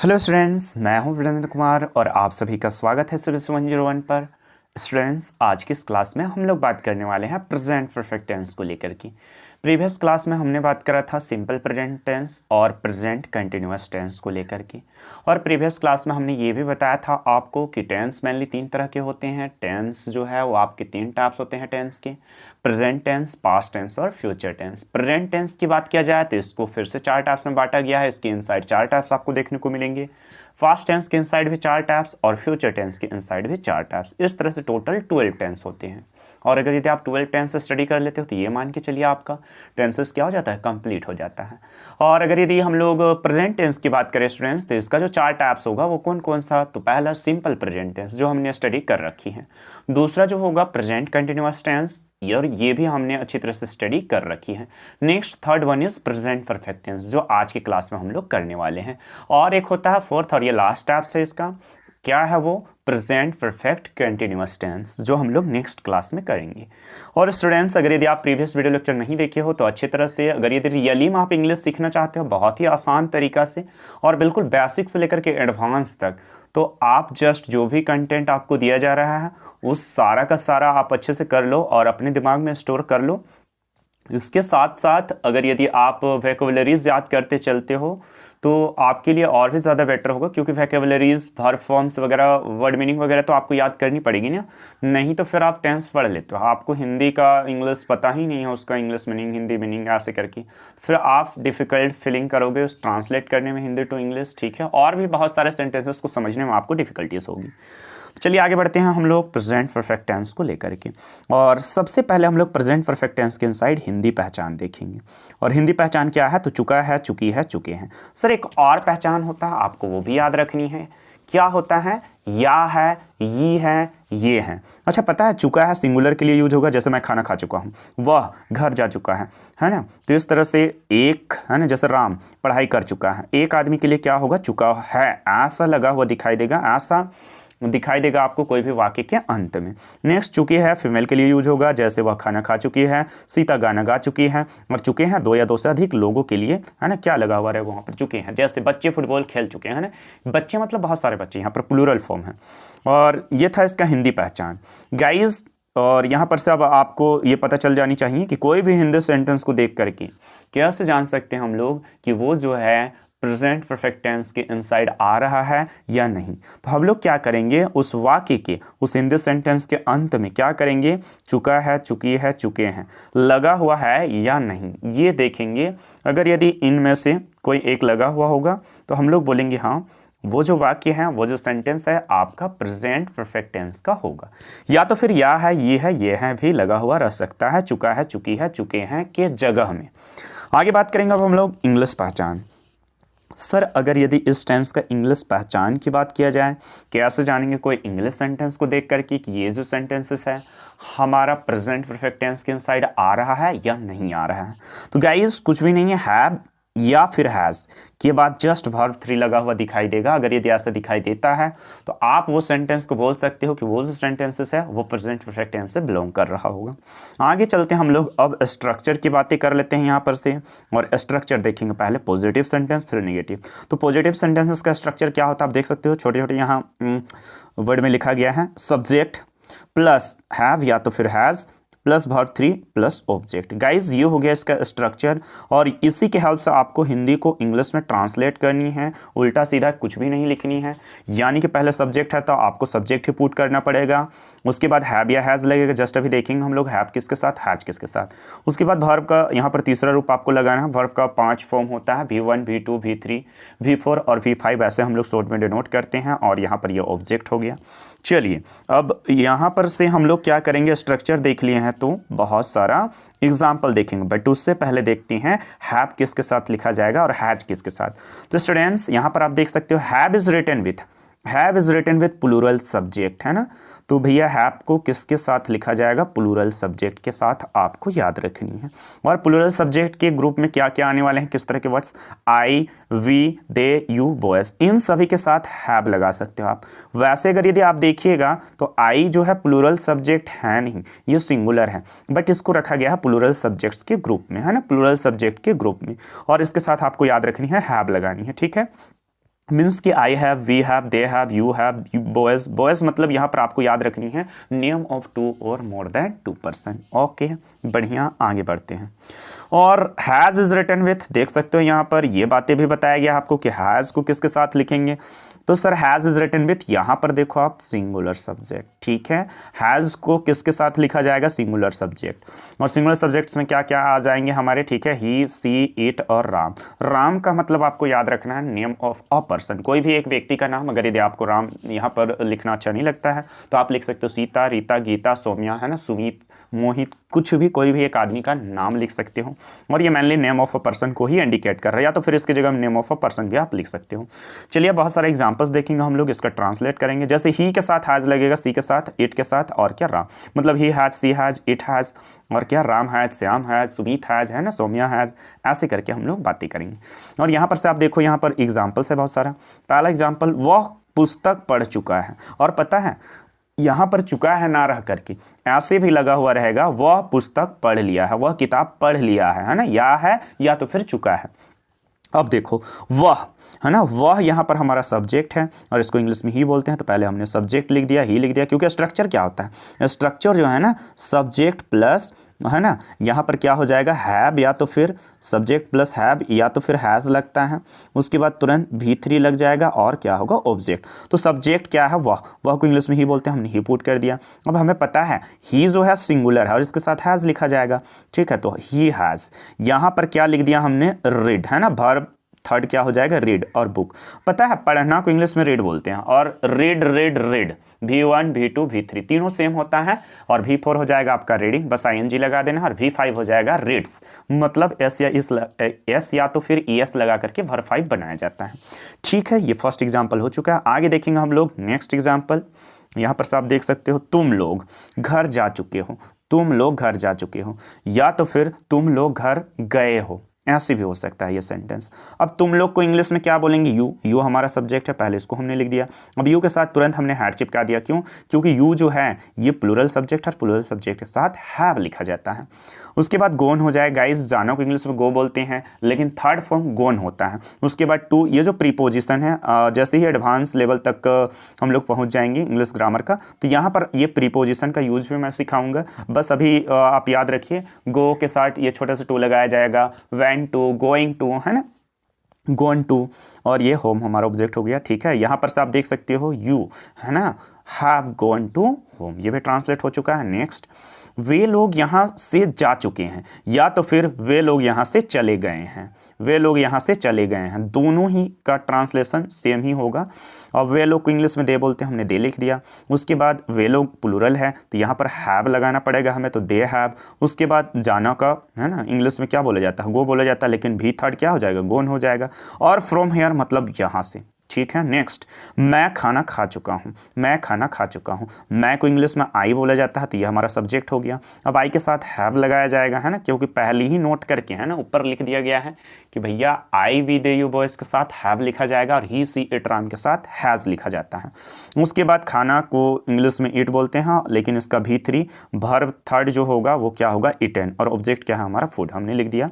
Hello students, मैं हूं वीरेंद्र कुमार और आप सभी का स्वागत है सिविल 101 पर। स्टूडेंट्स, आज की इस क्लास में हम लोग बात करने वाले हैं प्रेजेंट परफेक्ट टेंस को लेकर की। प्रीवियस क्लास में हमने बात करा था सिंपल प्रेजेंट टेंस और प्रेजेंट कंटिन्यूअस टेंस को लेकर की। और प्रीवियस क्लास में हमने ये भी बताया था आपको कि टेंस मेनली तीन तरह के होते हैं। टेंस जो है वो आपके तीन टाइप्स होते हैं टेंस के: प्रेजेंट टेंस, पास्ट टेंस और फ्यूचर टेंस। प्रेजेंट टेंस की बात किया जाए तो इसको फिर से चार टाइप्स में बांटा गया है। इसके इनसाइड चार टाइप्स आपको देखने को मिलेंगे। पास्ट टेंस के इनसाइड भी चार टाइप्स और फ्यूचर टेंस के इनसाइड भी चार टाइप्स। इस तरह से टोटल 12 टेंस होते हैं। और अगर यदि आप 12 टेंस स्टडी कर लेते हो तो ये मान के चलिए आपका टेंसेस क्या हो जाता है, कंप्लीट हो जाता है। और अगर यदि हम लोग प्रेजेंट टेंस की बात करें स्टूडेंट्स, तो इसका जो चार टाइप्स होगा वो कौन कौन सा? तो पहला सिंपल प्रेजेंट टेंस जो हमने स्टडी कर रखी है। दूसरा जो होगा प्रेजेंट कंटिन्यूअस टेंस, और ये भी हमने अच्छी तरह से स्टडी कर रखी है। Next third one is present perfect tense जो आज की क्लास में हम लोग करने वाले हैं। और एक होता है फोर्थ, और ये लास्ट टाइप है इसका, क्या है वो? प्रेजेंट परफेक्ट कंटिन्यूअस टेंस, जो हम लोग नेक्स्ट क्लास में करेंगे। और स्टूडेंट्स, अगर यदि आप प्रीवियस वीडियो लेक्चर नहीं देखे हो तो अच्छी तरह से, अगर यदि रियली में आप इंग्लिश सीखना चाहते हो बहुत ही आसान तरीका से और बिल्कुल बेसिक से लेकर के एडवांस तक, तो आप जस्ट जो भी कंटेंट आपको दिया जा रहा है उस सारा का सारा आप अच्छे से कर लो और अपने दिमाग में स्टोर कर लो। इसके साथ साथ अगर यदि आप वोकैबुलरीज याद करते चलते हो तो आपके लिए और भी ज़्यादा बेटर होगा, क्योंकि वोकैबुलरीज, वर्ब फॉर्म्स वगैरह, वर्ड मीनिंग वगैरह तो आपको याद करनी पड़ेगी ना। नहीं तो फिर आप टेंस पढ़ लेते हो, आपको हिंदी का इंग्लिश पता ही नहीं है, उसका इंग्लिश मीनिंग, हिंदी मीनिंग ऐसे करके फिर आप डिफ़िकल्ट फीलिंग करोगे उस ट्रांसलेट करने में हिंदी टू इंग्लिश, ठीक है। और भी बहुत सारे सेंटेंसेस को समझने में आपको डिफ़िकल्टीज होगी। चलिए आगे बढ़ते हैं हम लोग प्रेजेंट परफेक्ट टेंस को लेकर के। और सबसे पहले हम लोग प्रेजेंट परफेक्ट टेंस के इनसाइड हिंदी पहचान देखेंगे। और हिंदी पहचान क्या है? तो चुका है, चुकी है, चुके हैं। सर एक और पहचान होता है, आपको वो भी याद रखनी है। क्या होता है? या है, ये है, ये है। अच्छा, पता है चुका है सिंगुलर के लिए यूज होगा, जैसे मैं खाना खा चुका हूँ, वह घर जा चुका है ना। तो इस तरह से एक है ना, जैसे राम पढ़ाई कर चुका है, एक आदमी के लिए क्या होगा? चुका है, ऐसा लगा हुआ दिखाई देगा, ऐसा दिखाई देगा आपको कोई भी वाक्य के अंत में। नेक्स्ट चुकी है फीमेल के लिए यूज होगा, जैसे वह खाना खा चुकी है, सीता गाना गा चुकी है। और चुके हैं दो या दो से अधिक लोगों के लिए, है ना, क्या लगा हुआ है वहाँ पर? चुके हैं। जैसे बच्चे फुटबॉल खेल चुके हैं, है ना, बच्चे मतलब बहुत सारे बच्चे, यहाँ पर प्लूरल फॉर्म है। और ये था इसका हिंदी पहचान गाइज। और यहाँ पर से अब आपको ये पता चल जानी चाहिए कि कोई भी हिंदी सेंटेंस को देख करके कैसे जान सकते हैं हम लोग कि वो जो है प्रेजेंट परफेक्ट टेंस के इनसाइड आ रहा है या नहीं। तो हम लोग क्या करेंगे, उस वाक्य के, उस हिंदी सेंटेंस के अंत में क्या करेंगे? चुका है, चुकी है, चुके हैं लगा हुआ है या नहीं, ये देखेंगे। अगर यदि इनमें से कोई एक लगा हुआ होगा तो हम लोग बोलेंगे हाँ, वो जो वाक्य है, वो जो सेंटेंस है आपका प्रेजेंट परफेक्ट टेंस का होगा। या तो फिर या है, ये है भी लगा हुआ रह सकता है चुका है, चुकी है, चुके हैं के जगह में। आगे बात करेंगे अब हम लोग इंग्लिश पहचान। सर अगर यदि इस टेंस का इंग्लिश पहचान की बात किया जाए, कैसे जानेंगे कोई इंग्लिश सेंटेंस को देख करके कि ये जो सेंटेंसेस है हमारा प्रेजेंट परफेक्ट टेंस के इनसाइड आ रहा है या नहीं आ रहा है? तो गाइस कुछ भी नहीं है, हैव या फिर हैज़ के बाद जस्ट वर्ब 3 लगा हुआ दिखाई देगा। अगर यदि ऐसा दिखाई देता है तो आप वो सेंटेंस को बोल सकते हो कि वो जो सेंटेंसेस है वो प्रेजेंट परफेक्ट टेंस से बिलोंग कर रहा होगा। आगे चलते हैं हम लोग, अब स्ट्रक्चर की बातें कर लेते हैं यहाँ पर से। और स्ट्रक्चर देखेंगे पहले पॉजिटिव सेंटेंस फिर नेगेटिव। तो पॉजिटिव सेंटेंसेस का स्ट्रक्चर क्या होता है आप देख सकते हो, छोटे छोटे यहाँ वर्ड में लिखा गया है, सब्जेक्ट प्लस हैव या तो फिर has plus verb 3 plus object. Guys ये हो गया इसका स्ट्रक्चर। और इसी के हेल्प से आपको हिंदी को इंग्लिश में ट्रांसलेट करनी है, उल्टा सीधा कुछ भी नहीं लिखनी है। यानी कि पहले सब्जेक्ट है तो आपको सब्जेक्ट ही पुट करना पड़ेगा, उसके बाद हैव या हैज़ लगेगा, जस्ट अभी देखेंगे हम लोग हैव किसके साथ, हैज किसके साथ। उसके बाद वर्ब का यहाँ पर तीसरा रूप आपको लगाना है। वर्ब का 5 फॉर्म होता है, V1 V2 V3 V4 और V5, ऐसे हम लोग शॉर्ट में डिनोट करते हैं। और यहाँ पर ये ऑब्जेक्ट हो गया। चलिए अब यहाँ पर से हम लोग क्या करेंगे, स्ट्रक्चर देख लिए हैं तो बहुत सारा एग्जाम्पल देखेंगे, बट उससे पहले देखते हैं हैव किसके साथ लिखा जाएगा और हैज किसके साथ। तो स्टूडेंट्स यहाँ पर आप देख सकते हो have is written with plural subject, है ना। तो भैया हैव को किसके साथ लिखा जाएगा? प्लूरल सब्जेक्ट के साथ आपको याद रखनी है। और प्लूरल सब्जेक्ट के ग्रुप में क्या क्या आने वाले हैं, किस तरह के words? I, we, they, you, boys, इन सभी के साथ हैव लगा सकते हो आप। वैसे अगर यदि आप देखिएगा तो आई जो है प्लूरल सब्जेक्ट है नहीं, ये सिंगुलर है, बट इसको रखा गया है प्लूरल सब्जेक्ट्स के ग्रुप में, है ना, प्लूरल सब्जेक्ट के ग्रुप में। और इसके साथ आपको याद रखनी है हैव लगानी है, ठीक है। मीन्स कि I have, we have, they have, you have, boys. Boys मतलब यहाँ पर आपको याद रखनी है नेम ऑफ टू और मोर देन 2 पर्सन। ओके, बढ़िया, आगे बढ़ते हैं। और हैज़ इज रिटन विथ, देख सकते हो यहाँ पर ये बातें भी बताया गया आपको कि हैज़ को किसके साथ लिखेंगे। तो sir has is written with, यहाँ पर देखो आप सिंगुलर सब्जेक्ट, ठीक है। हैज़ को किसके साथ लिखा जाएगा, सिंगुलर सब्जेक्ट। और सिंगुलर सब्जेक्ट्स में क्या क्या आ जाएंगे हमारे, ठीक है, ही, सी, इट और राम। राम का मतलब आपको याद रखना है नेम ऑफ अ पर्सन, कोई भी एक व्यक्ति का नाम। अगर यदि आपको राम यहाँ पर लिखना अच्छा नहीं लगता है तो आप लिख सकते हो सीता, रीता, गीता, सौम्या, है ना, सुमित, मोहित, कुछ भी, कोई भी एक आदमी का नाम लिख सकते हो। और ये mainly name of a person को ही इंडिकेट कर रहा है, या तो फिर इसकी जगह नेम ऑफ अ पर्सन भी आप लिख सकते हो। चलिए बहुत सारे एग्जांपल्स देखेंगे हम लोग, इसका ट्रांसलेट करेंगे। जैसे ही के साथ हैज लगेगा, सी के साथ, इट के साथ, और क्या राम, मतलब he has, she has, it has, और क्या Ram has, Shyam has, Sumit has, है ना, सौम्या हैज, ऐसे करके हम लोग बातें करेंगे। और यहाँ पर से आप देखो, यहाँ पर एग्जाम्पल्स है बहुत सारा। पहला एग्जाम्पल, वह पुस्तक पढ़ चुका है। और पता है यहाँ पर चुका है ना रह करके ऐसे भी लगा हुआ रहेगा, वह पुस्तक पढ़ लिया है, वह किताब पढ़ लिया है ना, या है या तो फिर चुका है। अब देखो वह, है ना, वह यहाँ पर हमारा सब्जेक्ट है और इसको इंग्लिश में ही बोलते हैं। तो पहले हमने सब्जेक्ट लिख दिया, ही लिख दिया, क्योंकि स्ट्रक्चर क्या होता है, स्ट्रक्चर जो है ना सब्जेक्ट प्लस, है ना, यहाँ पर क्या हो जाएगा, हैव या तो फिर सब्जेक्ट प्लस हैव या तो फिर हैज़ लगता है। उसके बाद तुरंत भी3 लग जाएगा और क्या होगा, ऑब्जेक्ट। तो सब्जेक्ट क्या है, वह को इंग्लिश में ही बोलते हैं, हमने ही पुट कर दिया। अब हमें पता है ही जो है सिंगुलर है और इसके साथ हैज़ लिखा जाएगा, ठीक है। तो ही हैज़, यहाँ पर क्या लिख दिया हमने, रीड, है ना, वर्ब थर्ड क्या हो जाएगा, रीड। और बुक, पता है पढ़ना को इंग्लिश में रीड बोलते हैं, और read read read, V1, V2, V3 तीनों सेम होता है। और V4 हो जाएगा आपका रीडिंग, बस ING लगा देना। और V5 हो जाएगा रीड्स, मतलब एस या तो फिर ES लगा करके वर्ब 5 बनाया जाता है, ठीक है। ये फर्स्ट एग्जाम्पल हो चुका है। आगे देखेंगे हम लोग नेक्स्ट एग्जाम्पल। यहाँ पर आप देख सकते हो, तुम लोग घर जा चुके हो, तुम लोग घर जा चुके हो, या तो फिर तुम लोग घर गए हो, ऐसे भी हो सकता है ये सेंटेंस। अब तुम लोग को इंग्लिश में क्या बोलेंगे, यू हमारा सब्जेक्ट है, पहले इसको हमने लिख दिया। अब यू के साथ तुरंत हमने हैड चिपका दिया, क्यों, क्योंकि यू जो है ये प्लूरल सब्जेक्ट है, प्लूरल सब्जेक्ट के साथ हैव लिखा जाता है। उसके बाद गोन हो जाए, गाइस जाना को इंग्लिश में गो बोलते हैं, लेकिन थर्ड फॉर्म गोन होता है। उसके बाद टू, ये जो प्रीपोजिशन है, जैसे ही एडवांस लेवल तक हम लोग पहुंच जाएंगे इंग्लिश ग्रामर का, तो यहाँ पर ये प्रीपोजिशन का यूज भी मैं सिखाऊंगा। बस अभी आप याद रखिए, गो के साथ ये छोटा सा टू लगाया जाएगा, वेंट टू, गोइंग टू, है ना, गोन टू, और ये होम हमारा ऑब्जेक्ट हो गया, ठीक है। यहाँ पर से आप देख सकते हो यू, है ना, हैव गॉन टू होम, ये भी ट्रांसलेट हो चुका है। नेक्स्ट, वे लोग यहाँ से जा चुके हैं, या तो फिर वे लोग यहाँ से चले गए हैं, वे लोग यहाँ से चले गए हैं, दोनों ही का ट्रांसलेशन सेम ही होगा। और वे लोग को इंग्लिश में दे बोलते हैं, हमने दे लिख दिया। उसके बाद वे लोग प्लूरल है तो यहाँ पर हैव लगाना पड़ेगा हमें, तो दे हैव। उसके बाद जाना का, है ना, इंग्लिश में क्या बोला जाता है, गो बोला जाता है, लेकिन भी थर्ड क्या हो जाएगा, गोन हो जाएगा। और फ्रॉम हेयर मतलब यहाँ से, ठीक है। नेक्स्ट, मैं खाना खा चुका हूँ, मैं खाना खा चुका हूँ, मैं को इंग्लिश में आई बोला जाता है, तो ये हमारा सब्जेक्ट हो गया। अब आई के साथ हैव लगाया जाएगा, है ना, क्योंकि पहले ही नोट करके, है ना, ऊपर लिख दिया गया है कि भैया आई वी दे यू बॉयज के साथ हैव लिखा जाएगा और ही सी इट राम के साथ हैज़ लिखा जाता है। उसके बाद खाना को इंग्लिश में इट बोलते हैं, लेकिन इसका V3 वर्ब थर्ड जो होगा वो क्या होगा, इटन, और ऑब्जेक्ट क्या है हमारा, फूड, हमने लिख दिया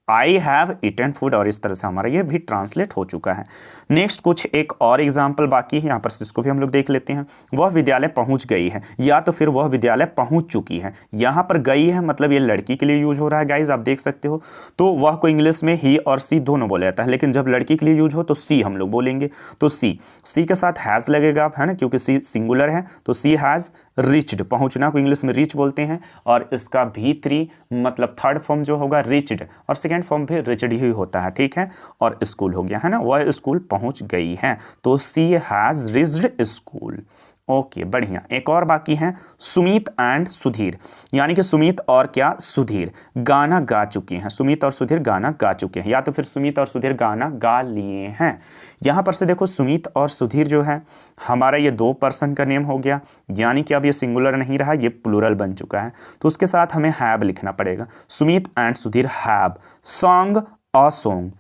आई हैव ईटन फूड, और इस तरह से हमारा ये भी ट्रांसलेट हो चुका है। नेक्स्ट कुछ एक और एग्जाम्पल बाकी है, यहाँ पर इसको भी हम लोग देख लेते हैं। वह विद्यालय पहुँच गई है, या तो फिर वह विद्यालय पहुँच चुकी है। यहाँ पर गई है मतलब ये लड़की के लिए यूज हो रहा है गाइज, आप देख सकते हो। तो वह को इंग्लिश में ही और सी दोनों बोला जाता है, लेकिन जब लड़की के लिए यूज हो तो सी हम लोग बोलेंगे। तो सी के साथ हैज़ लगेगा, है ना, क्योंकि सी सिंगुलर है। तो सी हैज़ रिच्ड, पहुँचना को इंग्लिश में रिच बोलते हैं, और इसका V3 मतलब थर्ड फॉर्म जो होगा रिच्ड, और सेकेंड फॉर्म भी रिचड ही होता है, ठीक है। और स्कूल हो गया, है ना, वह स्कूल पहुंच गई है, तो सी हैज रिच्ड स्कूल। ओके, बढ़िया। एक और बाकी है, सुमित एंड सुधीर, यानी कि सुमित और क्या, सुधीर गाना गा चुके हैं, सुमित और सुधीर गाना गा चुके हैं, या तो फिर सुमित और सुधीर गाना गा लिए हैं। यहाँ पर से देखो सुमित और सुधीर जो है हमारा ये 2 पर्सन का नेम हो गया, यानी कि अब ये सिंगुलर नहीं रहा, ये प्लूरल बन चुका है। तो उसके साथ हमें हैव लिखना पड़ेगा, Sumit and Sudhir have song a song.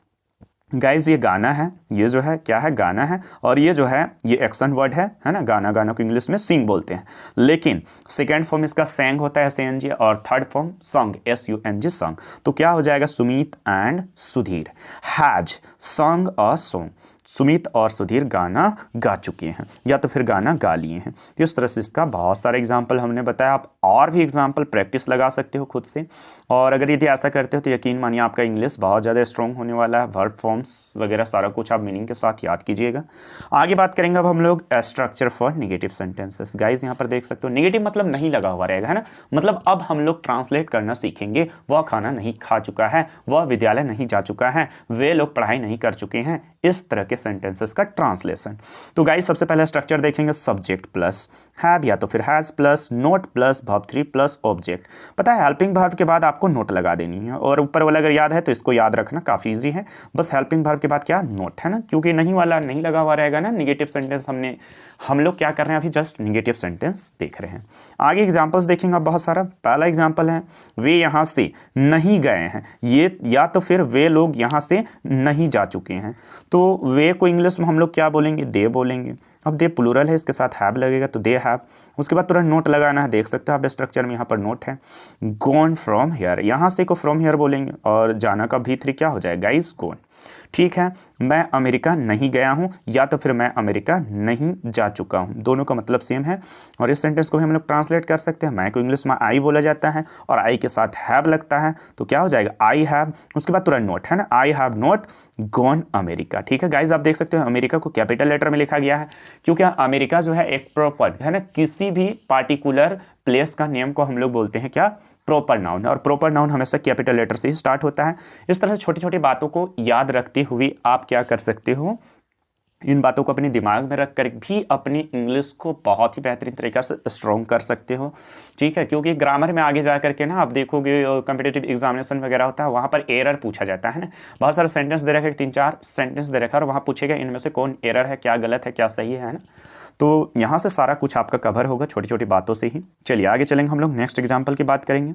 Guys ये गाना है, ये जो है क्या है, गाना है, और ये जो है ये एक्शन वर्ड है ना, गाना, गाना को इंग्लिश में सिंग बोलते हैं, लेकिन सेकेंड फॉर्म इसका सैंग होता है, SANG, और third form song, SUNG song. तो क्या हो जाएगा, Sumit and Sudhir has song a song, Sumit और सुधीर गाना गा चुके हैं या तो फिर गाना गा लिए हैं। तो इस तरह से इसका बहुत सारे एग्जाम्पल हमने बताया। आप और भी एग्जाम्पल प्रैक्टिस लगा सकते हो खुद से, और अगर यदि ऐसा करते हो तो यकीन मानिए आपका इंग्लिश बहुत ज़्यादा स्ट्रॉन्ग होने वाला है। वर्ब फॉर्म्स वगैरह सारा कुछ आप मीनिंग के साथ याद कीजिएगा। आगे बात करेंगे अब हम लोग structure for negative sentences. Guys यहाँ पर देख सकते हो नेगेटिव मतलब नहीं लगा हुआ रहेगा, है ना। मतलब अब हम लोग ट्रांसलेट करना सीखेंगे। वह खाना नहीं खा चुका है, वह विद्यालय नहीं जा चुका है, वे लोग पढ़ाई नहीं कर चुके हैं, इस तरह के सेंटेंसेस का ट्रांसलेशन। तो गाइस सबसे पहले स्ट्रक्चर देखेंगे, सब्जेक्ट प्लस हैव या तो फिर has plus note plus verb 3 plus object. पता है हेल्पिंग वर्ब के बाद आपको नोट लगा देनी है, और ऊपर वाला अगर याद है तो इसको याद रखना काफ़ी इजी है। बस हेल्पिंग वर्ब के बाद क्या, नोट, है ना, क्योंकि नहीं वाला नहीं लगा हुआ रहेगा ना। निगेटिव सेंटेंस हम लोग क्या कर रहे हैं अभी, जस्ट निगेटिव सेंटेंस देख रहे हैं। आगे एग्जाम्पल्स देखेंगे अब बहुत सारा। पहला एग्जाम्पल है वे यहाँ से नहीं गए हैं, ये या तो फिर वे लोग यहाँ से नहीं जा चुके हैं। तो वे को इंग्लिश में हम लोग क्या बोलेंगे, दे बोलेंगे। अब दे प्लूरल है, इसके साथ हैव लगेगा तो दे हैव। उसके बाद तुरंत नोट लगाना है, देख सकते हो आप स्ट्रक्चर में यहाँ पर नोट है। गोन फ्रॉम हियर, यहाँ से को फ्रॉम हियर बोलेंगे, और जाना का V3 क्या हो जाएगा गाइस, गोन। ठीक है, मैं अमेरिका नहीं गया हूँ या तो फिर मैं अमेरिका नहीं जा चुका हूँ, दोनों का मतलब सेम है। और इस सेंटेंस को भी हम लोग ट्रांसलेट कर सकते हैं। मैं को इंग्लिश में आई बोला जाता है और आई के साथ हैव लगता है, तो क्या हो जाएगा आई हैव। उसके बाद तुरंत नोट, है ना, I have not gone America. ठीक है गाइज, आप देख सकते हो अमेरिका को कैपिटल लेटर में लिखा गया है, क्योंकि अमेरिका जो है एक प्रॉपर, है ना, किसी भी पार्टिकुलर प्लेस का नेम को हम लोग बोलते हैं क्या, प्रॉपर नाउन। और प्रॉपर नाउन हमेशा कैपिटल लेटर से ही स्टार्ट होता है। इस तरह से छोटी छोटी बातों को याद रखते हुए आप क्या कर सकते हो, इन बातों को अपने दिमाग में रख कर भी अपनी इंग्लिश को बहुत ही बेहतरीन तरीके से स्ट्रॉन्ग कर सकते हो। ठीक है, क्योंकि ग्रामर में आगे जा करके ना आप देखोगे कॉम्पिटिटिव एग्जामिनेशन वगैरह होता है, वहाँ पर एरर पूछा जाता है ना। बहुत सारे सेंटेंस दे रखा है, 3-4 सेंटेंस दे रखा है, और वहाँ पूछेगा इनमें से कौन एरर है, क्या गलत है, क्या सही है ना। तो यहाँ से सारा कुछ आपका कवर होगा छोटी छोटी बातों से ही। चलिए आगे चलेंगे, हम लोग नेक्स्ट एग्जाम्पल की बात करेंगे।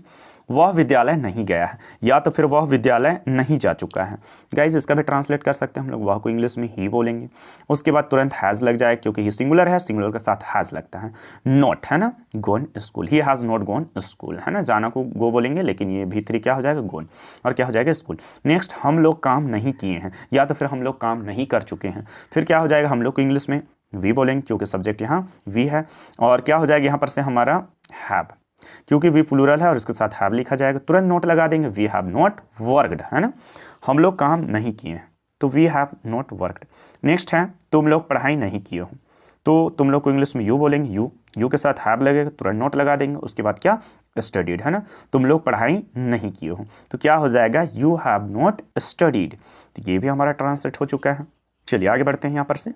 वह विद्यालय नहीं गया है या तो फिर वह विद्यालय नहीं जा चुका है। गाइज इसका भी ट्रांसलेट कर सकते हैं हम लोग, वह को इंग्लिश में ही बोलेंगे। उसके बाद तुरंत हैज़ लग जाए, क्योंकि ही सिंगुलर है, सिंगुलर के साथ हैज़ लगता है। नॉट, है ना, gone school, he has not gone school, है ना, जाना को गो बोलेंगे, लेकिन ये V3 क्या हो जाएगा, गोन, और क्या हो जाएगा, स्कूल। नेक्स्ट, हम लोग काम नहीं किए हैं या तो फिर हम लोग काम नहीं कर चुके हैं। फिर क्या हो जाएगा, हम लोग को इंग्लिश में वी बोलेंगे, क्योंकि सब्जेक्ट यहाँ वी है। और क्या हो जाएगा यहाँ पर से हमारा हैव, क्योंकि वी प्लूरल है और इसके साथ हैव लिखा जाएगा। तुरंत नोट लगा देंगे, वी हैव नॉट वर्कड, है ना, हम लोग काम नहीं किए हैं, तो we have not worked. Next है तुम लोग पढ़ाई नहीं किए हो, तो तुम लोग को इंग्लिश में यू बोलेंगे, यू के साथ हैव लगेगा, तुरंत नोट लगा देंगे। उसके बाद क्या, स्टडीड, है ना, तुम लोग पढ़ाई नहीं किए हो, तो क्या हो जाएगा, यू हैव नॉट स्टडीड। तो ये भी हमारा ट्रांसलेट हो चुका है। चलिए आगे बढ़ते हैं यहाँ पर से।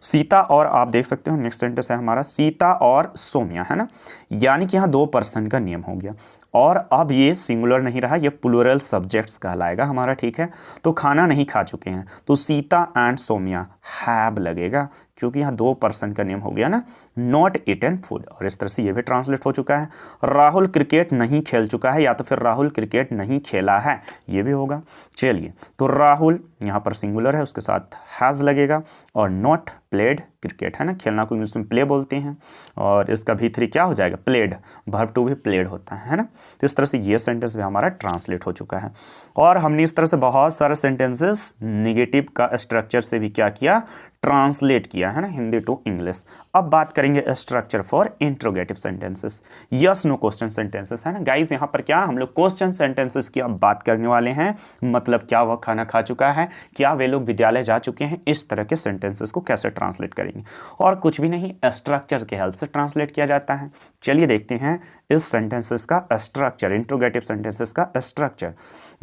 सीता और, आप देख सकते हो नेक्स्ट सेंटेंस है हमारा, सीता और सोम्या, है ना, यानी कि यहाँ 2 पर्सन का नियम हो गया। और अब ये सिंगुलर नहीं रहा, ये प्लूरल सब्जेक्ट्स कहलाएगा हमारा। ठीक है, तो खाना नहीं खा चुके हैं, तो सीता एंड सोम्या हैव लगेगा, क्योंकि यहाँ 2 पर्सन का नेम हो गया ना, नॉट ईटन फूड। और इस तरह से ये भी ट्रांसलेट हो चुका है। राहुल क्रिकेट नहीं खेल चुका है या तो फिर राहुल क्रिकेट नहीं खेला है, ये भी होगा। चलिए, तो राहुल यहाँ पर सिंगुलर है, उसके साथ हैज़ लगेगा, और नॉट प्लेड क्रिकेट, है ना, खेलना को इंग्लिश में प्ले बोलते हैं, और इसका V3 क्या हो जाएगा, प्लेड, वर्ब 2 भी प्लेड होता है ना। तो इस तरह से ये सेंटेंस भी हमारा ट्रांसलेट हो चुका है। और हमने इस तरह से बहुत सारे सेंटेंसेस निगेटिव का स्ट्रक्चर से भी क्या किया, ट्रांसलेट किया, है ना, हिंदी टू इंग्लिश। अब बात करेंगे structure for interrogative sentences, yes no question sentences, है ना। गाइस यहाँ पर क्या हम लोग क्वेश्चन सेंटेंसेस की अब बात करने वाले हैं, मतलब क्या वह खाना खा चुका है, क्या वे लोग विद्यालय जा चुके हैं, इस तरह के सेंटेंसेस को कैसे ट्रांसलेट करेंगे। और कुछ भी नहीं, स्ट्रक्चर की हेल्प से ट्रांसलेट किया जाता है। चलिए देखते हैं इस सेंटेंसेस का स्ट्रक्चर, इंट्रोगेटिव सेंटेंसेस का स्ट्रक्चर।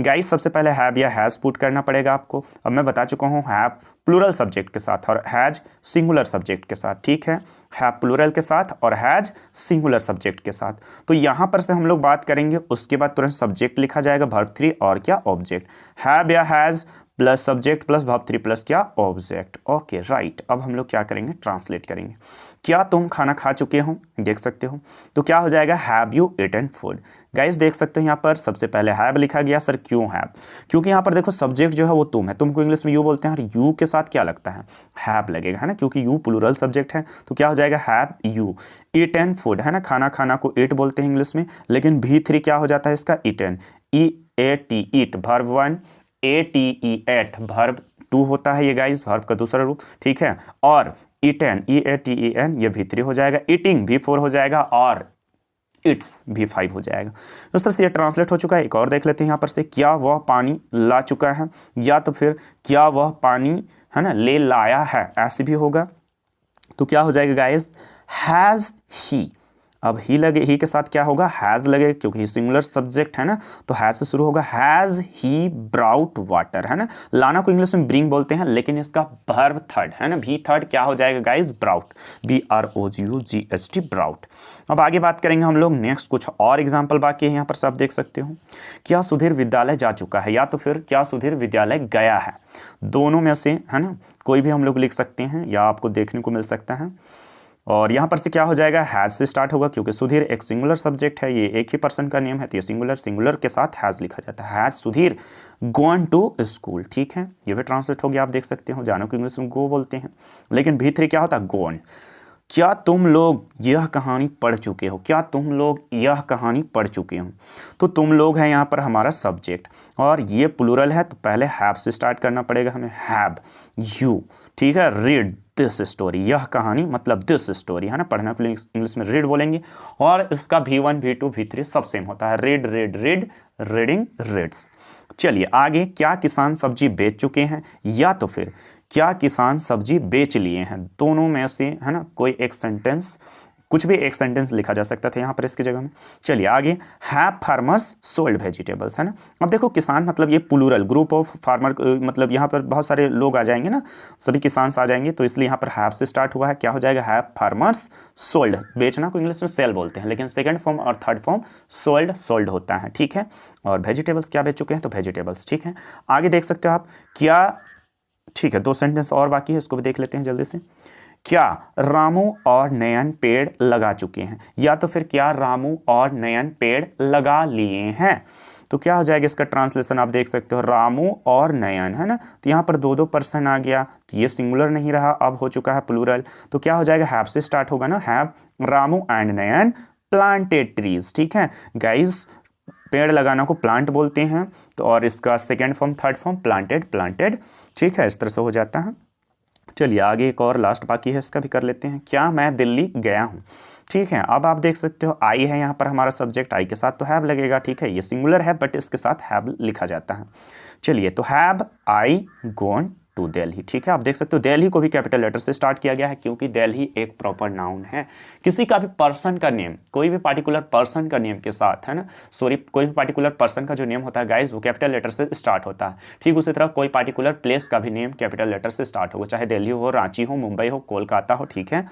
गाइस सबसे पहले हैव या हैज़ पुट करना पड़ेगा आपको। अब मैं बता चुका हूँ, हैव प्लूरल सब्जेक्ट के साथ और हैज सिंगुलर सब्जेक्ट के साथ। ठीक है, हैव प्लूरल के साथ और हैज सिंगुलर सब्जेक्ट के साथ। तो यहाँ पर से हम लोग बात करेंगे, उसके बाद तुरंत सब्जेक्ट लिखा जाएगा, वर्ब 3 और क्या, ऑब्जेक्ट। हैव या has plus subject plus verb 3 plus क्या, ऑब्जेक्ट। ओके राइट, अब हम लोग क्या करेंगे, ट्रांसलेट करेंगे। क्या तुम खाना खा चुके हो, देख सकते हो, तो क्या हो जाएगा, have you eaten food. Guys देख सकते हो यहाँ पर सबसे पहले हैव लिखा गया। सर क्यों हैव, क्योंकि यहाँ पर देखो सब्जेक्ट जो है वो तुम है, तुमको इंग्लिश में यू बोलते हैं, और यू के साथ क्या लगता है, हैव लगेगा, है ना, क्योंकि यू प्लूरल सब्जेक्ट है। तो क्या हो जाएगा, हैव यू ईटन फूड, है ना, खाना खाना को ईट बोलते हैं इंग्लिश में, लेकिन V3 क्या हो जाता है इसका, eaten, EAT eat, verb 1, ATE ate, verb two होता है ये गाइस, वर्ब का दूसरा रूप, ठीक है। और ईटेन, EATEN, ये V3 हो जाएगा, ईटिंग V4 हो जाएगा, और इट्स V5 हो जाएगा। इस तरह से ये ट्रांसलेट हो चुका है। एक और देख लेते हैं यहाँ पर से, क्या वह पानी ला चुका है, या तो फिर क्या वह पानी, है ना, ले लाया है, ऐसे भी होगा। तो क्या हो जाएगा गाइस, हैज़ ही। अब ही लगे, ही के साथ क्या होगा, हैज़ लगे, क्योंकि सिंगुलर सब्जेक्ट है ना, तो हैज़ से शुरू होगा। हैज़ ही ब्राउट वाटर, है ना। लाना को इंग्लिश में ब्रिंग बोलते हैं, लेकिन इसका वर्ब थर्ड है ना, भी थर्ड क्या हो जाएगा गाइस, ब्राउट, BROUGHT, ब्राउट। अब आगे बात करेंगे हम लोग। नेक्स्ट कुछ और एग्जाम्पल बाकी है यहाँ पर से, आप देख सकते हो। क्या सुधीर विद्यालय जा चुका है, या तो फिर क्या सुधीर विद्यालय गया है, दोनों में से, है ना, कोई भी हम लोग लिख सकते हैं या आपको देखने को मिल सकता है। और यहाँ पर से क्या हो जाएगा, हैज़ से स्टार्ट होगा, क्योंकि सुधीर एक सिंगुलर सब्जेक्ट है, ये एक ही पर्सन का नेम है, तो ये सिंगुलर के साथ हैज़ लिखा जाता है। Has Sudhir gone to school, ठीक है, ये भी ट्रांसलेट हो गया, आप देख सकते हो। जानो को इंग्लिश में गो बोलते हैं, लेकिन V3 क्या होता है, गोन। क्या तुम लोग यह कहानी पढ़ चुके हो, क्या तुम लोग यह कहानी पढ़ चुके हो, तो तुम लोग है यहाँ पर हमारा सब्जेक्ट, और ये प्लूरल है, तो पहले हैव से स्टार्ट करना पड़ेगा हमें, हैव यू, ठीक है। रीड दिस स्टोरी, यह कहानी मतलब दिस स्टोरी, है ना, पढ़ना के लिए इंग्लिश में रीड बोलेंगे। और इसका V1 V2 V3 सब सेम होता है, read read read, reading reads. चलिए आगे, क्या किसान सब्जी बेच चुके हैं, या तो फिर क्या किसान सब्जी बेच लिए हैं, दोनों में से, है ना, कोई एक सेंटेंस, कुछ भी एक सेंटेंस लिखा जा सकता था यहाँ पर इसकी जगह में। चलिए आगे, हैव फार्मर्स सोल्ड वेजिटेबल्स, है ना। अब देखो किसान मतलब ये प्लूरल, ग्रुप ऑफ फार्मर, मतलब यहाँ पर बहुत सारे लोग आ जाएंगे ना, सभी किसान आ जाएंगे, तो इसलिए यहाँ पर हैव से स्टार्ट हुआ है। क्या हो जाएगा, हैव फार्मर्स सोल्ड, बेचना को इंग्लिश में सेल बोलते हैं, लेकिन सेकेंड फॉर्म और थर्ड फॉर्म सोल्ड होता है, ठीक है। और वेजिटेबल्स क्या बेच चुके हैं, तो वेजिटेबल्स, ठीक है। आगे देख सकते हो आप, क्या, ठीक है, 2 सेंटेंस और बाकी है, इसको भी देख लेते हैं जल्दी से। क्या रामू और नयन पेड़ लगा चुके हैं, या तो फिर क्या रामू और नयन पेड़ लगा लिए हैं, तो क्या हो जाएगा इसका ट्रांसलेशन, आप देख सकते हो, रामू और नयन, है ना। तो यहाँ पर 2 पर्सन आ गया, तो ये सिंगुलर नहीं रहा, अब हो चुका है प्लूरल, तो क्या हो जाएगा, हैव से स्टार्ट होगा ना, have Ramu and Nayan planted trees, ठीक है गाइज। पेड़ लगाना को प्लांट बोलते हैं, तो और इसका second form third form planted, ठीक है, इस तरह से हो जाता है। चलिए आगे एक और लास्ट बाकी है, इसका भी कर लेते हैं। क्या मैं दिल्ली गया हूँ, ठीक है। अब आप देख सकते हो, आई है यहाँ पर हमारा सब्जेक्ट, आई के साथ तो हैव लगेगा, ठीक है, ये सिंगुलर है बट इसके साथ हैव लिखा जाता है। चलिए, तो have I gone to Delhi, ठीक है। आप देख सकते हो दिल्ली को भी कैपिटल लेटर से स्टार्ट किया गया है, क्योंकि दिल्ली एक प्रॉपर नाउन है। किसी का भी पर्सन का नेम, कोई भी पार्टिकुलर पर्सन का नेम के साथ, है ना, सॉरी, कोई भी पार्टिकुलर पर्सन का जो नेम होता है गाइज, वो कैपिटल लेटर से स्टार्ट होता है। ठीक उसी तरह कोई पार्टिकुलर प्लेस का भी नेम कैपिटल लेटर से स्टार्ट होगा, चाहे दिल्ली हो, रांची हो, मुंबई हो, कोलकाता हो, ठीक है,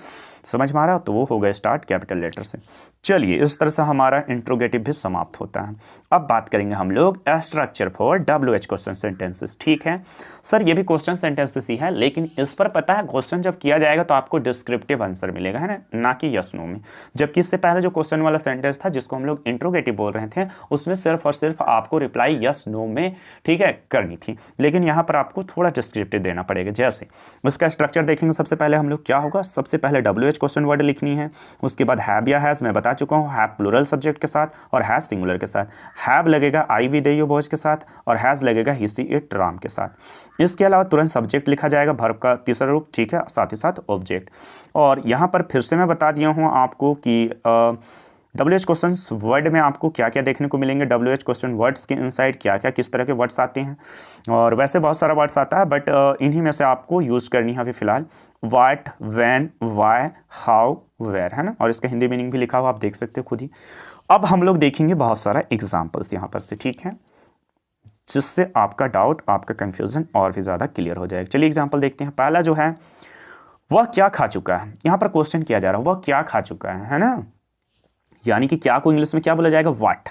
समझ में आ रहा हो, तो वो हो गया स्टार्ट कैपिटल लेटर से। चलिए, इस तरह से हमारा इंट्रोगेटिव भी समाप्त होता है। अब बात करेंगे हम लोग structure for WH question sentences, ठीक है। सर ये भी क्वेश्चन सेंटेंसेस ही है, लेकिन इस पर पता है क्वेश्चन जब किया जाएगा तो आपको डिस्क्रिप्टिव आंसर मिलेगा, है ना कि यस नो में। जबकि इससे पहले जो क्वेश्चन वाला सेंटेंस था जिसको हम लोग इंट्रोगेटिव बोल रहे थे, उसमें सिर्फ और सिर्फ आपको रिप्लाई यस नो में, ठीक है, करनी थी, लेकिन यहाँ पर आपको थोड़ा डिस्क्रिप्टिव देना पड़ेगा। जैसे उसका स्ट्रक्चर देखेंगे, सबसे पहले हम लोग क्या होगा, सबसे पहले WH क्वेश्चन वर्ड लिखनी है, उसके बाद हैव या हैज, मैं बता चुका हूँ, हैव प्लूरल सब्जेक्ट के साथ और हैज सिंगुलर के साथ, हैव लगेगा आई वी दे यू भोज के साथ, और हैज लगेगा ही सी इट राम के साथ। इसके अलावा तुरंत सब्जेक्ट लिखा जाएगा, वर्ब का तीसरा रूप, ठीक है, साथ ही साथ ऑब्जेक्ट। और यहाँ पर फिर से मैं बता दिया हूँ आपको कि WH क्वेश्चन वर्ड में आपको क्या क्या देखने को मिलेंगे, WH क्वेश्चन वर्ड्स के इनसाइड क्या क्या किस तरह के वर्ड्स आते हैं, और वैसे बहुत सारा वर्ड्स आता है, बट इन्हीं में से आपको यूज़ करनी है अभी फिलहाल, what, when, why, how, where, है ना, और इसका हिंदी मीनिंग भी लिखा हुआ आप देख सकते हो खुद ही। अब हम लोग देखेंगे बहुत सारा एग्जाम्पल्स यहाँ पर से, ठीक है, जिससे आपका डाउट, आपका कंफ्यूजन और भी ज़्यादा क्लियर हो जाएगा। चलिए एग्जाम्पल देखते हैं। पहला जो है, वह क्या खा चुका है, यहाँ पर क्वेश्चन किया जा रहा है, वह क्या खा चुका है ना, यानी कि क्या को इंग्लिश में क्या बोला जाएगा, व्हाट।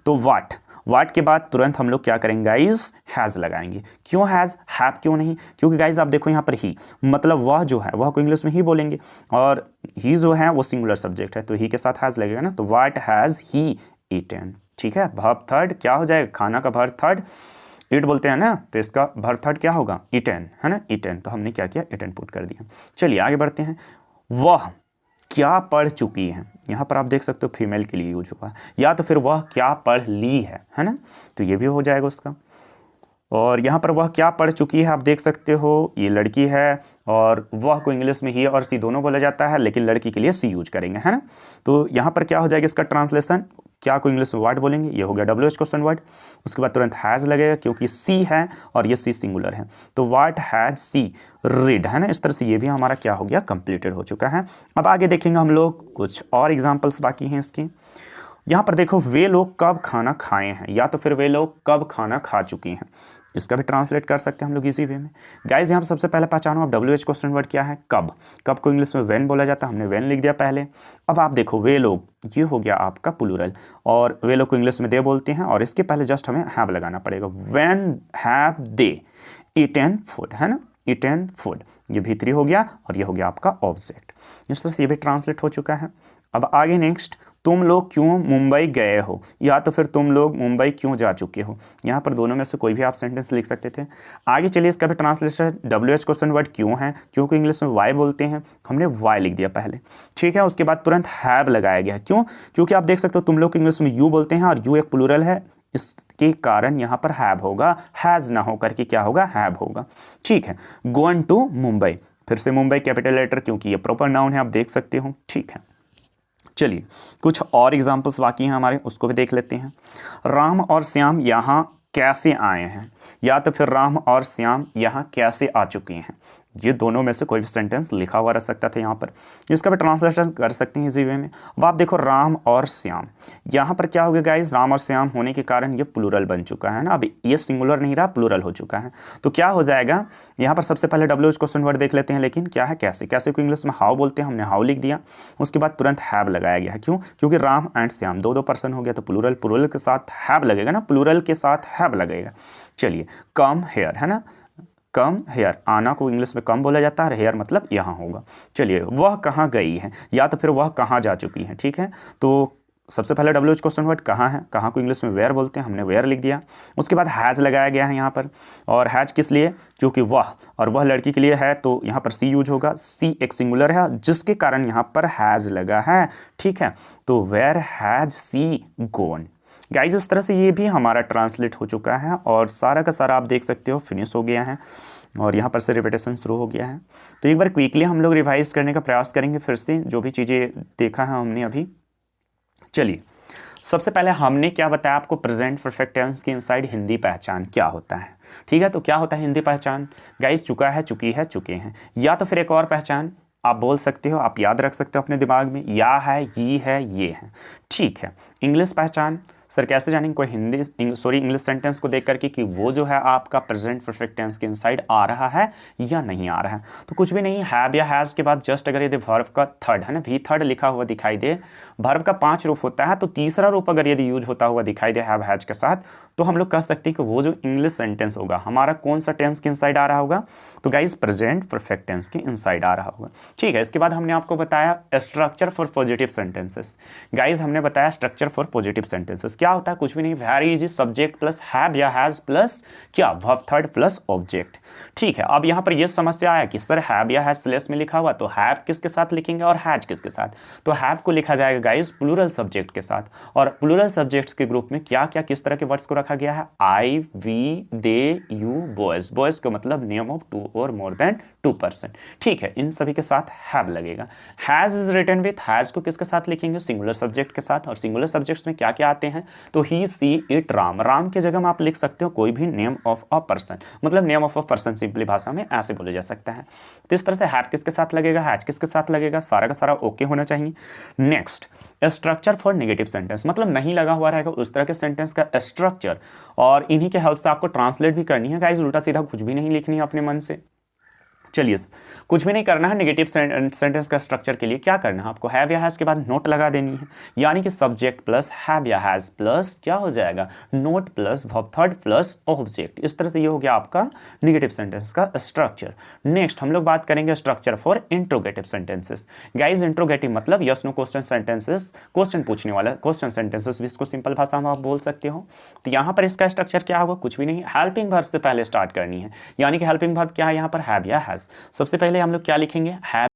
तो व्हाट के बाद तुरंत हम लोग क्या करेंगे गाइज, हैज लगाएंगे। क्यों हैज, हैव क्यों नहीं, क्योंकि गाइज आप देखो यहाँ पर ही, मतलब वह जो है वह को इंग्लिश में ही बोलेंगे, और ही जो है वो सिंगुलर सब्जेक्ट है, तो ही के साथ हैज लगेगा ना, तो व्हाट हैज ही ईटन, ठीक है। वर्ब थर्ड क्या हो जाएगा, खाना का वर्ब थर्ड, ईट बोलते हैं ना, तो इसका वर्ब थर्ड क्या होगा, ईटन, है ना, ईटन, तो हमने क्या किया, ईटन पुट कर दिया। चलिए आगे बढ़ते हैं। वह क्या पढ़ चुकी है, यहाँ पर आप देख सकते हो फीमेल के लिए यूज हुआ है, या तो फिर वह क्या पढ़ ली है ना, तो ये भी हो जाएगा उसका। और यहाँ पर वह क्या पढ़ चुकी है आप देख सकते हो, ये लड़की है और वह को इंग्लिश में ही और सी दोनों बोला जाता है, लेकिन लड़की के लिए सी यूज करेंगे, है ना। तो यहाँ पर क्या हो जाएगा इसका ट्रांसलेशन, क्या को इंग्लिश में वाट बोलेंगे, ये हो गया WH क्वेश्चन वर्ड। उसके बाद तुरंत हैज़ लगेगा क्योंकि सी है और ये सी सिंगुलर है, तो वाट हैज सी रीड, है ना। इस तरह से ये भी हमारा क्या हो गया, कंप्लीटेड हो चुका है। अब आगे देखेंगे हम लोग, कुछ और एग्जाम्पल्स बाकी हैं इसकी। यहाँ पर देखो, वे लोग कब खाना खाए हैं, या तो फिर वे लोग कब खाना खा चुके हैं, इसका भी ट्रांसलेट कर सकते हैं हम लोग इजी वे में। गाइज यहाँ पर सबसे पहले पहचानो आप WH क्वेश्चन वर्ड क्या है, कब। कब को इंग्लिश में व्हेन बोला जाता है, हमने व्हेन लिख दिया पहले। अब आप देखो, वे लोग, ये हो गया आपका प्लूरल, और वे लोग को इंग्लिश में दे बोलते हैं, और इसके पहले जस्ट हमें हैव लगाना पड़ेगा। When have they eaten food, है ना, ईटन फूड, ये भीतरी हो गया और ये हो गया आपका ऑब्जेक्ट। इस तरह से ये भी ट्रांसलेट हो चुका है। अब आगे नेक्स्ट, तुम लोग क्यों मुंबई गए हो, या तो फिर तुम लोग मुंबई क्यों जा चुके हो। यहाँ पर दोनों में से कोई भी आप सेंटेंस लिख सकते थे। आगे चलिए, इसका भी ट्रांसलेशन WH क्वेश्चन वर्ड क्यों है, क्योंकि इंग्लिश में वाई बोलते हैं, हमने वाई लिख दिया पहले, ठीक है। उसके बाद तुरंत हैव लगाया गया, क्यों, क्योंकि आप देख सकते हो तुम लोग इंग्लिश में यू बोलते हैं और यू एक प्लूरल है, इसके कारण यहाँ पर हैव होगा, हैज़ ना होकर के क्या होगा, हैव होगा, ठीक है। गोइंग टू मुंबई, फिर से मुंबई कैपिटल लेटर, क्योंकि ये प्रॉपर नाउन है, आप देख सकते हो, ठीक है। चलिए कुछ और एग्जाम्पल्स बाकी हैं हमारे, उसको भी देख लेते हैं। राम और श्याम यहाँ कैसे आए हैं, या तो फिर राम और श्याम यहाँ कैसे आ चुके हैं। ये दोनों में से कोई भी सेंटेंस लिखा हुआ रह सकता था यहाँ पर, इसका भी ट्रांसलेशन कर सकते हैं इसी वे में। अब आप देखो, राम और श्याम, यहाँ पर क्या हो गया गाइज, राम और श्याम होने के कारण ये प्लूरल बन चुका है ना। अब ये सिंगुलर नहीं रहा, प्लूरल हो चुका है, तो क्या हो जाएगा, यहाँ पर सबसे पहले WH क्वेश्चन वर्ड देख लेते हैं, लेकिन क्या है कैसे। कैसे को इंग्लिश में हाउ बोलते हैं, हमने हाउ लिख दिया। उसके बाद तुरंत हैव लगाया गया है, क्यों, क्योंकि राम एंड श्याम दो पर्सन हो गया, तो प्लूरल, प्लूरल के साथ हैव लगेगा ना, प्लूरल के साथ हैव लगेगा। चलिए, कम हेयर, है ना, कम हेयर, आना को इंग्लिश में कम बोला जाता है, हेयर मतलब यहाँ होगा। चलिए, वह कहाँ गई है, या तो फिर वह कहाँ जा चुकी है, ठीक है। तो सबसे पहले WH क्वेश्चन वर्ड कहाँ है, कहाँ को इंग्लिश में वेयर बोलते हैं, हमने वेयर लिख दिया। उसके बाद हैज़ लगाया गया है यहाँ पर, और हैज़ किस लिए, क्योंकि वह, और वह लड़की के लिए है, तो यहाँ पर सी यूज होगा, सी एक सिंगुलर है जिसके कारण यहाँ पर हैज़ लगा है, ठीक है। तो where has she gone. Guys इस तरह से ये भी हमारा ट्रांसलेट हो चुका है, और सारा का सारा आप देख सकते हो फिनिश हो गया है, और यहाँ पर से रिपीटेशन शुरू हो गया है। तो एक बार क्विकली हम लोग रिवाइज करने का प्रयास करेंगे फिर से, जो भी चीज़ें देखा है हमने अभी। चलिए, सबसे पहले हमने क्या बताया आपको, प्रेजेंट परफेक्ट टेंस की इनसाइड हिंदी पहचान क्या होता है, ठीक है। तो क्या होता है हिंदी पहचान गाइज, चुका है, चुकी है, चुके हैं, या तो फिर एक और पहचान आप बोल सकते हो, आप याद रख सकते हो अपने दिमाग में, या है, ये है, ये है, ठीक है। इंग्लिश पहचान, सर कैसे जानेंगे, कोई इंग्लिश सेंटेंस को देख करके कि वो जो है आपका प्रेजेंट परफेक्ट टेंस के इनसाइड आ रहा है या नहीं आ रहा है। तो कुछ भी नहीं, हैव या हैज़ के बाद जस्ट अगर यदि वर्ब का थर्ड, है ना, भी थर्ड लिखा हुआ दिखाई दे, वर्ब का 5 रूप होता है, तो तीसरा रूप अगर यदि यूज होता हुआ दिखाई दे हैव हैज के साथ, तो हम लोग कह सकते हैं कि वो जो इंग्लिश सेंटेंस होगा हमारा कौन सा टेंस के इनसाइड आ रहा होगा, तो गाइज प्रेजेंट परफेक्ट टेंस के इनसाइड आ रहा होगा, ठीक है। इसके बाद हमने आपको बताया structure for positive sentences. Guys हमने बताया स्ट्रक्चर फॉर पॉजिटिव सेंटेंसेस क्या होता है, कुछ भी नहीं, very easy, subject plus have या हैज प्लस क्या, वर्ब थर्ड प्लस ऑब्जेक्ट, ठीक है। अब यहाँ पर यह समस्या आया कि सर हैव या हैज स्लेस में लिखा हुआ, तो हैव किसके साथ लिखेंगे और हैज किसके साथ, तो हैव को लिखा जाएगा गाइज प्लूरल सब्जेक्ट के साथ, और प्लूरल सब्जेक्ट्स के ग्रुप में क्या क्या किस तरह के वर्ड्स को रखा गया है, I, we, they, you, boys. Boys का मतलब नेम ऑफ 2 और मोर देन 2 पर्सन, ठीक है। इन सभी के साथ हैव लगेगा। Has is written with, has को किसके साथ लिखेंगे, सिंगुलर सब्जेक्ट के साथ, और सिंगुलर सब्जेक्ट्स में क्या क्या आते हैं, तो ही, सी, इट, राम। राम की जगह में आप लिख सकते हो कोई भी नेम ऑफ अ पर्सन, मतलब name of a person simply भाषा में ऐसे बोला जा सकता है। तो इस तरह से हैव किसके साथ लगेगा, हैज किसके साथ लगेगा, सारा का सारा ओके होना चाहिए। Next, structure for negative sentence, मतलब नहीं लगा हुआ रहेगा उस तरह के सेंटेंस का स्ट्रक्चर, और इन्हीं के हेल्प से आपको ट्रांसलेट भी करनी है गाइस, उल्टा सीधा कुछ भी नहीं लिखनी है अपने मन से। चलिए, कुछ भी नहीं करना है। नेगेटिव सेंटेंस का स्ट्रक्चर के लिए क्या करना है आपको, हैव या हैज के बाद नोट लगा देनी है, यानी कि सब्जेक्ट प्लस हैव या हैज प्लस क्या हो जाएगा, not plus verb third plus object. इस तरह से ये हो गया आपका नेगेटिव सेंटेंस का स्ट्रक्चर। नेक्स्ट हम लोग बात करेंगे structure for interrogative sentences. Guys interrogative मतलब yes no question sentences, question पूछने वाला क्वेश्चन सेंटेंसेस भी इसको सिंपल भाषा में आप बोल सकते हो। तो यहाँ पर इसका स्ट्रक्चर क्या होगा, कुछ भी नहीं, हेल्पिंग वर्ब से पहले स्टार्ट करनी है, यानी कि हेल्पिंग वर्ब क्या है यहाँ पर, हैव या हैज। सबसे पहले हम लोग क्या लिखेंगे, हैव